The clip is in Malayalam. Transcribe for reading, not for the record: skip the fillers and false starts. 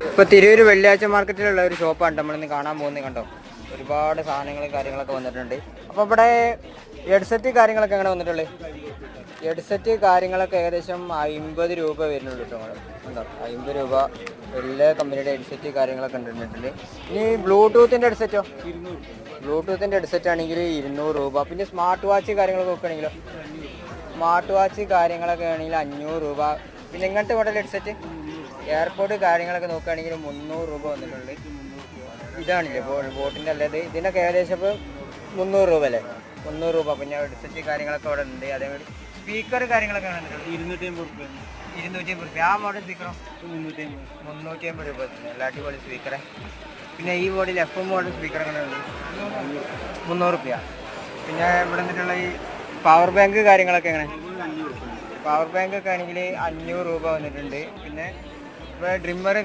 ഇപ്പോൾ തിരൂർ വെള്ളിയാഴ്ച മാർക്കറ്റിലുള്ള ഒരു ഷോപ്പാണ് നമ്മളിന്ന് കാണാൻ പോകുന്നത്. കണ്ടോ, ഒരുപാട് സാധനങ്ങളും കാര്യങ്ങളൊക്കെ വന്നിട്ടുണ്ട്. അപ്പോൾ ഇവിടെ ഹെഡ്സെറ്റ് കാര്യങ്ങളൊക്കെ എങ്ങനെ വന്നിട്ടുള്ളത്? ഹെഡ്സെറ്റ് കാര്യങ്ങളൊക്കെ ഏകദേശം 50 രൂപ വരുന്നുള്ളൂ കേട്ടോ. കണ്ടോ, 50 രൂപ എല്ലാ കമ്പനിയുടെ ഹെഡ്സെറ്റ് കാര്യങ്ങളൊക്കെ കണ്ടിട്ടുണ്ട്. ഇനി ബ്ലൂടൂത്തിൻ്റെ ഹെഡ്സെറ്റോ? ബ്ലൂടൂത്തിൻ്റെ ഹെഡ്സെറ്റ് ആണെങ്കിൽ 200 രൂപ. പിന്നെ സ്മാർട്ട് വാച്ച് കാര്യങ്ങളൊക്കെ നോക്കുകയാണെങ്കിലോ, സ്മാർട്ട് വാച്ച് കാര്യങ്ങളൊക്കെ ആണെങ്കിൽ 500 രൂപ. പിന്നെ ഇങ്ങനത്തെ മോഡൽ ഹെഡ്സെറ്റ് എയർപോർട്ട് കാര്യങ്ങളൊക്കെ നോക്കുകയാണെങ്കിൽ 300 രൂപ വന്നിട്ടുണ്ട്. ഇതാണില്ലേ ബോട്ടിൻ്റെ അല്ലത്, ഇതിനൊക്കെ ഏകദേശം ഇപ്പോൾ 300 രൂപ അല്ലേ, 300 രൂപ. പിന്നെ ഹെഡ്സെറ്റ് കാര്യങ്ങളൊക്കെ അവിടെ ഉണ്ട്. അതേപോലെ സ്പീക്കർ കാര്യങ്ങളൊക്കെ വന്നിട്ടുണ്ട് 250 രൂപ. ആ മോഡൽ സ്പീക്കറോ 350 രൂപ. നല്ല അടിപൊളി സ്പീക്കറെ. പിന്നെ ഈ മോഡൽ എഫ് മോഡൽ സ്പീക്കർ അങ്ങനെ ഉണ്ട് 300 രൂപ. പിന്നെ ഇവിടെ നിന്നിട്ടുള്ള ഈ പവർ ബാങ്ക് കാര്യങ്ങളൊക്കെ എങ്ങനെ? പവർ ബാങ്ക് ഒക്കെ ആണെങ്കിൽ 500 രൂപ വന്നിട്ടുണ്ട്. പിന്നെ ഇപ്പോൾ ഡ്രിമ്മർ